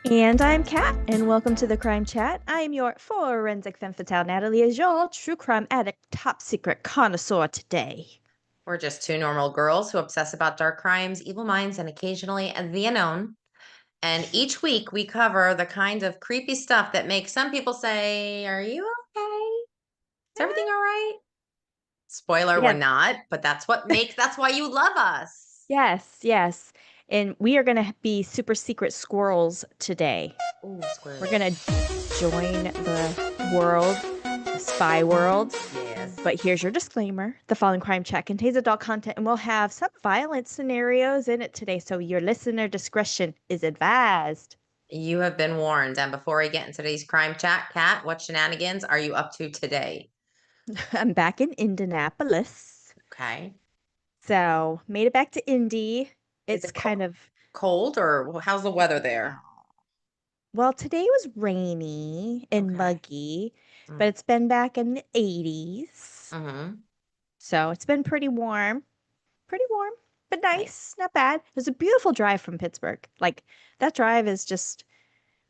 And I'm Kat, and welcome to the Crime Chat. I am your forensic femme fatale, Natalie, as your true crime addict, top secret connoisseur today. We're just two normal girls who obsess about dark crimes, evil minds, and occasionally the unknown. And each week we cover the kind of creepy stuff that makes some people say, "Are you okay? Is everything all right?" Spoiler, we're Yeah, not, but that's why you love us. yes. And we are going to be super secret squirrels today. Ooh, We're squirrels. going to join the world, the spy world. Yes. But here's your disclaimer. The following Crime Chat contains adult content and will have some violent scenarios in it today, so your listener discretion is advised. You have been warned. And before we get into today's crime chat, Kat, what shenanigans are you up to today? I'm back in Indianapolis. Okay. So made it back to Indy. Is It's it kind of, cold or how's the weather there? well, today was rainy and Okay. muggy, but it's been back in the 80s. Mm-hmm. So it's been pretty warm, but Nice. nice, not bad. It was a beautiful drive from Pittsburgh. Like that drive is just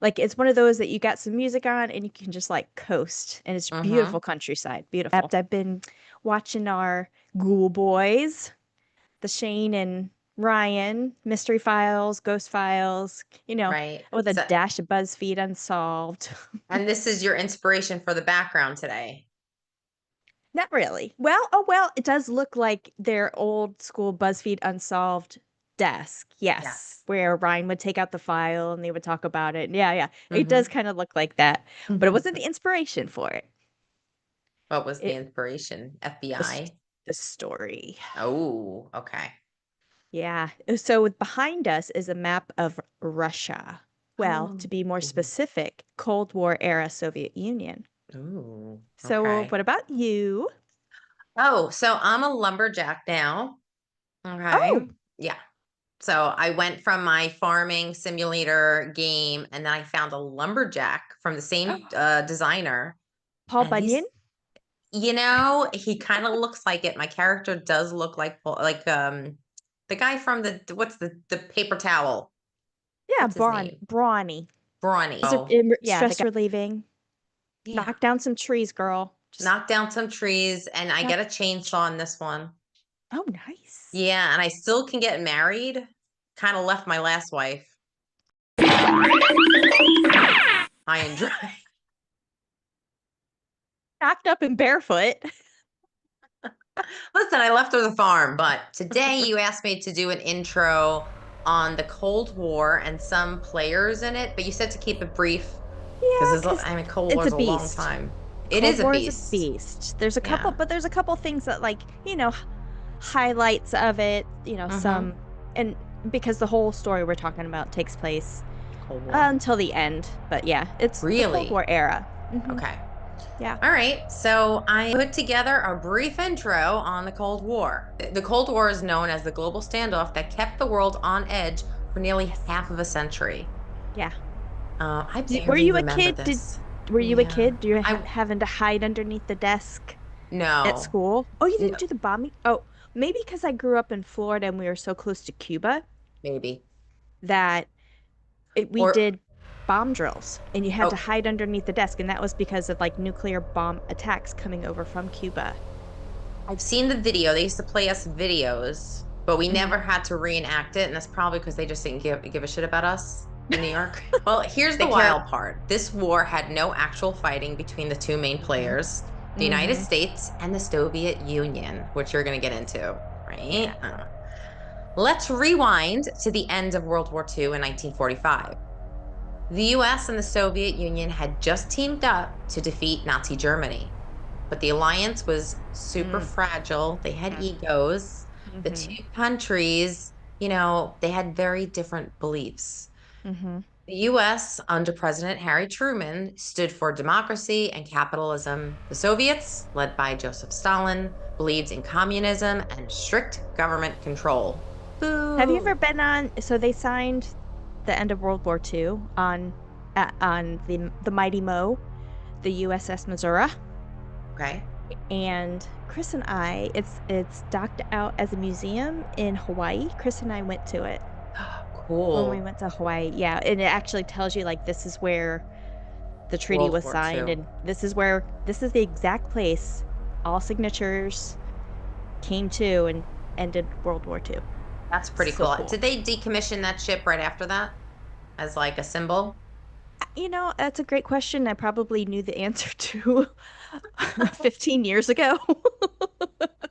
like it's one of those that you got some music on and you can just like coast, and it's Mm-hmm. beautiful countryside, beautiful. I've been watching our Ghoul Boys, the Shane and Ryan mystery files, ghost files, Right. with a So, dash of BuzzFeed Unsolved. and this is your inspiration for the background today. Not really. Well, oh well, it does look like their old school BuzzFeed Unsolved desk. Yes, Yes. where Ryan would take out the file and they would talk about it. Yeah. It does Mm-hmm. kind of look like that, but it wasn't the inspiration for it. What was the It inspiration? was FBI? the story. Oh, okay. Yeah. So behind us is a map of Russia. Well, Oh. to be more specific, Cold War era Soviet Union. Ooh, So okay. what about you? Oh, so I'm a lumberjack now. Okay. Oh, Yeah. So I went from my farming simulator game and then I found a lumberjack from the same designer. Paul And Bunyan? he kind of looks like it. My character does look like the guy from what's the paper towel? Yeah, What's his name? Brawny. Brawny. Oh, Yeah, the stress relieving. yeah. Knock down some trees, girl. Just Knock down some trees and I knock. get a chainsaw in this one. Oh, nice. Yeah, and I still can get married. Kind of left my last wife high and dry. Knocked up and barefoot. Listen, I left her the farm, but today you asked me to do an intro on the Cold War and some players in it, but you said to keep it brief Yeah, because because I mean Cold War it's is a a long beast. time. It Cold is a War is a beast. beast. There's a couple, Yeah. but there's a couple things that, like, highlights of it, Mm-hmm. some, and because the whole story we're talking about takes place Cold War. until the end. But yeah, it's the Cold Really? War era. Okay. Yeah. All right. So I put together a brief intro on the Cold War. The Cold War is known as the global standoff that kept the world on edge for nearly half of a century. Yeah. I Were barely you a remember kid? this. Were you a Yeah. kid? Do you I having to hide underneath the desk at no. school? Oh, you No, didn't do the bombing? Oh, maybe because I grew up in Florida and we were so close to Cuba maybe. that we Or did bomb drills and you had to oh, hide underneath the desk. And that was because of like nuclear bomb attacks coming over from Cuba. I've seen the video. They used to play us videos, but we Mhm. never had to reenact it, and that's probably because they just didn't give a shit about us in New York. Well, here's They the care. wild part. This war had no actual fighting between the two main Hmm. players, the United Hmm. States and the Soviet Union, which you're going to get into, right? Yeah. Let's rewind to the end of World War II in 1945. The US and the Soviet Union had just teamed up to defeat Nazi Germany, but the alliance was super Mm. fragile. They had egos. The Hmm. two countries, they had very different beliefs. Hmm. The US, under President Harry Truman, stood for democracy and capitalism. The Soviets, led by Joseph Stalin, believed in communism and strict government control. Have you ever Boo! been on? So they signed the end of World War II on the Mighty Mo, the USS Missouri, Okay. and Chris and it's docked out as a museum in Hawaii. Chris and I went to it. when we cool. went to Hawaii. Yeah, and it actually tells you like this is where the treaty World was War signed, II. and this is the exact place all signatures came to and ended World War II. That's pretty So cool. cool. Did they decommission that ship right after that as like a symbol? That's a great question. I probably knew the answer to 15 years ago.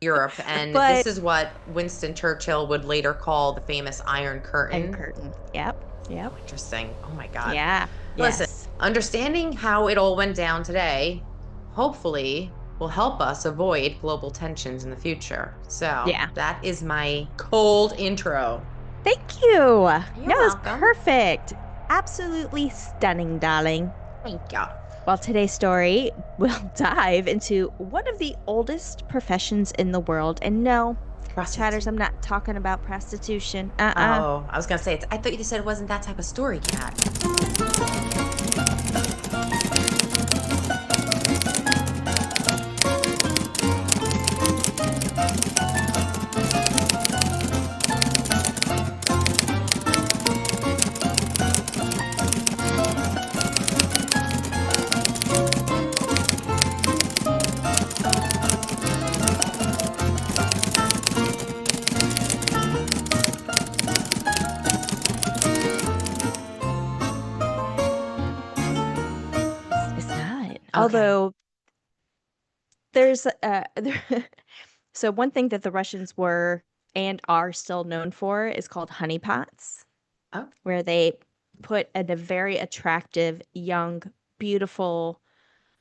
Europe, and But this is what Winston Churchill would later call the famous Iron Iron Curtain. Curtain. Yep. Yep. Oh, interesting. Oh my God. Yeah. Listen, Yes. understanding how it all went down today, hopefully, will help us avoid global tensions in the future. So Yeah. that is my cold intro. Thank you. No, You're that's welcome. perfect. Absolutely stunning, darling. Thank you. Well, today's story will dive into one of the oldest professions in the world. And no, chatters, Prostitute. I'm not talking about prostitution. Oh, I was gonna say, I thought you said it wasn't that type of story, Cat. It's not. Okay. Although there's so one thing that the Russians were and are still known for is called honeypots, Oh. where they put a very attractive, young, beautiful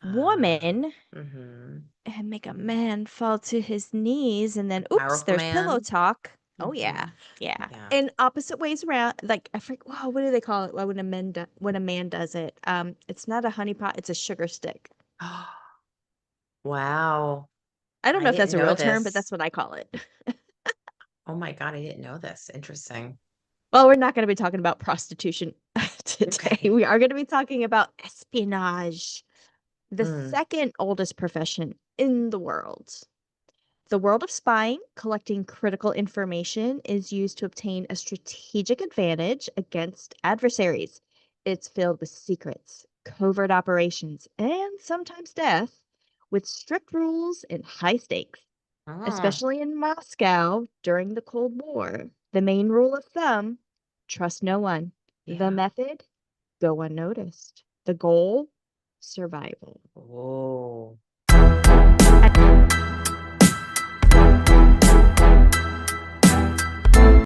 Uh, woman mm-hmm. and make a man fall to his knees, and then oops, Powerful there's pillow man. talk. Oh Mm-hmm. yeah, yeah. Yeah. And opposite ways around. Like I forget, wow, what do they call it? When when a man does it, it's not a honeypot, it's a sugar stick. Wow. I don't I know if that's didn't a know real term, but this. that's what I call it. Oh my God, I didn't know this. Interesting. Well, we're not going to be talking about prostitution today. Okay. We are going to be talking about espionage, the Mm. second oldest profession in the world. The world of spying, collecting critical information, is used to obtain a strategic advantage against adversaries. It's filled with secrets, covert operations, and sometimes death, with strict rules and high stakes, Oh, especially in Moscow during the Cold War. The main rule of thumb: trust no one. The yeah. method: go unnoticed. The goal: survival. Whoa.